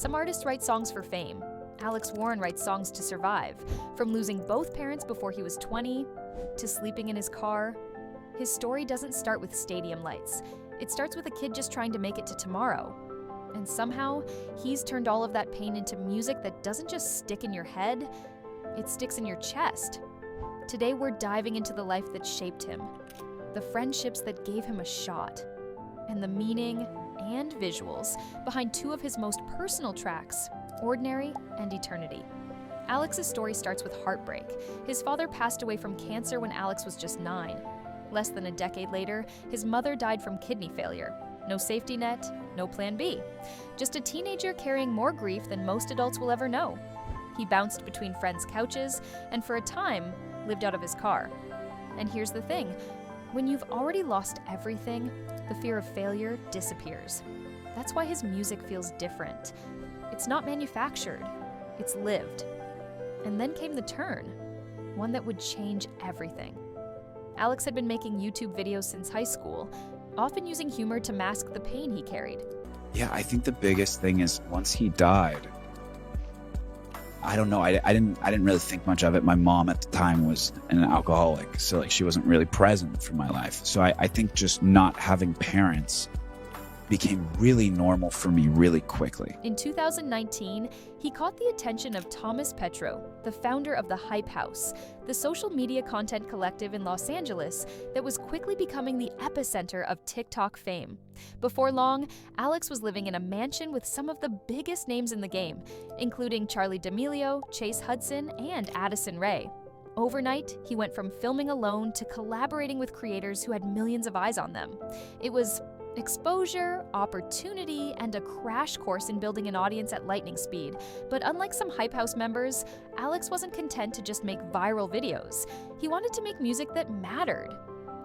Some artists write songs for fame. Alex Warren writes songs to survive, from losing both parents before he was 20 to sleeping in his car. His story doesn't start with stadium lights. It starts with a kid just trying to make it to tomorrow. And somehow, he's turned all of that pain into music that doesn't just stick in your head, it sticks in your chest. Today, we're diving into the life that shaped him, the friendships that gave him a shot, and the meaning and visuals behind two of his most personal tracks, Ordinary and Eternity. Alex's story starts with heartbreak. His father passed away from cancer when Alex was just 9. Less than a decade later, his mother died from kidney failure. No safety net, no plan B. Just a teenager carrying more grief than most adults will ever know. He bounced between friends' couches and for a time, lived out of his car. And here's the thing, when you've already lost everything, the fear of failure disappears. That's why his music feels different. It's not manufactured, it's lived. And then came the turn, one that would change everything. Alex had been making YouTube videos since high school, often using humor to mask the pain he carried. Yeah, I think the biggest thing is once he died, I don't know, I didn't really think much of it. My mom at the time was an alcoholic, so she wasn't really present for my life. So I think just not having parents became really normal for me really quickly. In 2019, he caught the attention of Thomas Petro, the founder of the Hype House, the social media content collective in Los Angeles that was quickly becoming the epicenter of TikTok fame. Before long, Alex was living in a mansion with some of the biggest names in the game, including Charli D'Amelio, Chase Hudson, and Addison Rae. Overnight, he went from filming alone to collaborating with creators who had millions of eyes on them. It was exposure, opportunity, and a crash course in building an audience at lightning speed. But unlike some Hype House members, Alex wasn't content to just make viral videos. He wanted to make music that mattered.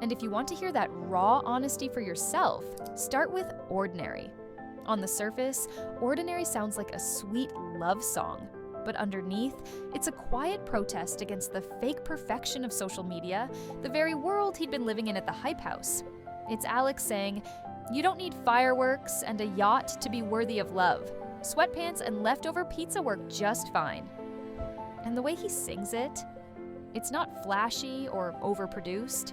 And if you want to hear that raw honesty for yourself, start with Ordinary. On the surface, Ordinary sounds like a sweet love song. But underneath, it's a quiet protest against the fake perfection of social media, the very world he'd been living in at the Hype House. It's Alex saying, "You don't need fireworks and a yacht to be worthy of love. Sweatpants and leftover pizza work just fine." And the way he sings it, it's not flashy or overproduced.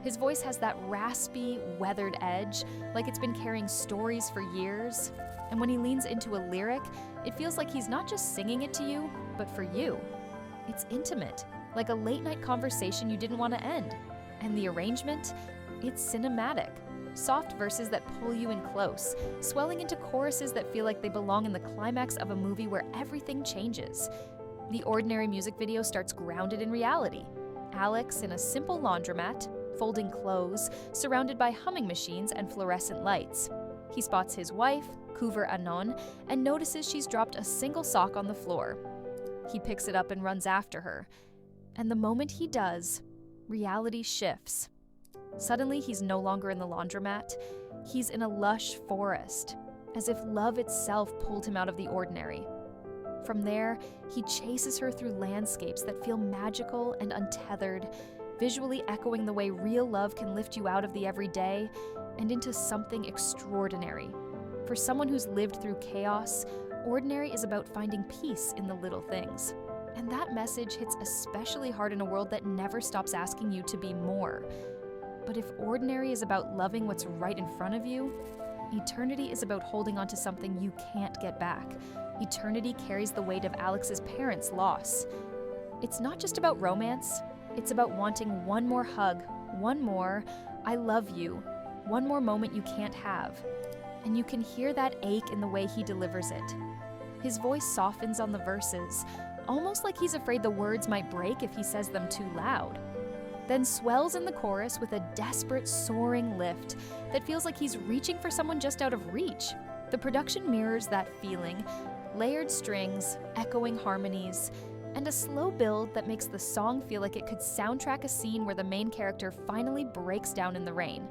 His voice has that raspy, weathered edge, like it's been carrying stories for years. And when he leans into a lyric, it feels like he's not just singing it to you, but for you. It's intimate, like a late-night conversation you didn't want to end. And the arrangement? It's cinematic. Soft verses that pull you in close, swelling into choruses that feel like they belong in the climax of a movie where everything changes. The Ordinary music video starts grounded in reality. Alex in a simple laundromat, folding clothes, surrounded by humming machines and fluorescent lights. He spots his wife, Couver Anon, and notices she's dropped a single sock on the floor. He picks it up and runs after her. And the moment he does, reality shifts. Suddenly, he's no longer in the laundromat. He's in a lush forest, as if love itself pulled him out of the ordinary. From there, he chases her through landscapes that feel magical and untethered, visually echoing the way real love can lift you out of the everyday and into something extraordinary. For someone who's lived through chaos, Ordinary is about finding peace in the little things. And that message hits especially hard in a world that never stops asking you to be more. But if Ordinary is about loving what's right in front of you, Eternity is about holding on to something you can't get back. Eternity carries the weight of Alex's parents' loss. It's not just about romance, it's about wanting one more hug, one more "I love you," one more moment you can't have. And you can hear that ache in the way he delivers it. His voice softens on the verses, almost like he's afraid the words might break if he says them too loud. Then swells in the chorus with a desperate, soaring lift that feels like he's reaching for someone just out of reach. The production mirrors that feeling, layered strings, echoing harmonies, and a slow build that makes the song feel like it could soundtrack a scene where the main character finally breaks down in the rain.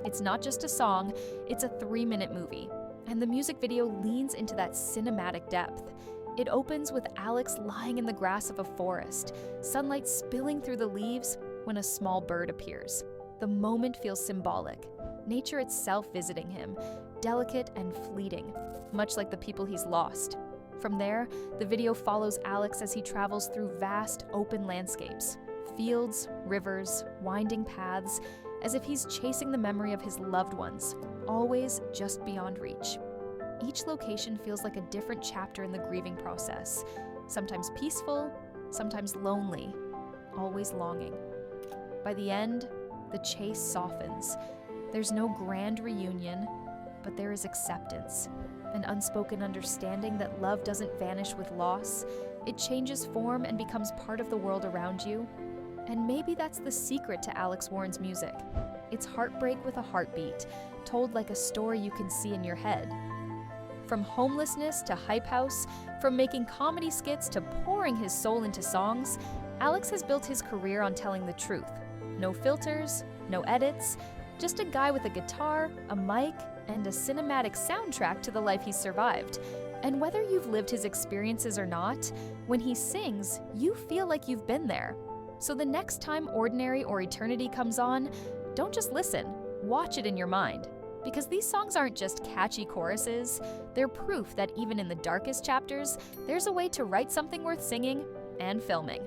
It's not just a song, it's a 3-minute movie, and the music video leans into that cinematic depth. It opens with Alex lying in the grass of a forest, sunlight spilling through the leaves when a small bird appears. The moment feels symbolic, nature itself visiting him, delicate and fleeting, much like the people he's lost. From there, the video follows Alex as he travels through vast, open landscapes, fields, rivers, winding paths, as if he's chasing the memory of his loved ones, always just beyond reach. Each location feels like a different chapter in the grieving process, sometimes peaceful, sometimes lonely, always longing. By the end, the chase softens. There's no grand reunion, but there is acceptance, an unspoken understanding that love doesn't vanish with loss. It changes form and becomes part of the world around you. And maybe that's the secret to Alex Warren's music. It's heartbreak with a heartbeat, told like a story you can see in your head. From homelessness to hype house, from making comedy skits to pouring his soul into songs, Alex has built his career on telling the truth. No filters, no edits, just a guy with a guitar, a mic, and a cinematic soundtrack to the life he's survived. And whether you've lived his experiences or not, when he sings, you feel like you've been there. So the next time Ordinary or Eternity comes on, don't just listen, watch it in your mind. Because these songs aren't just catchy choruses, they're proof that even in the darkest chapters, there's a way to write something worth singing and filming.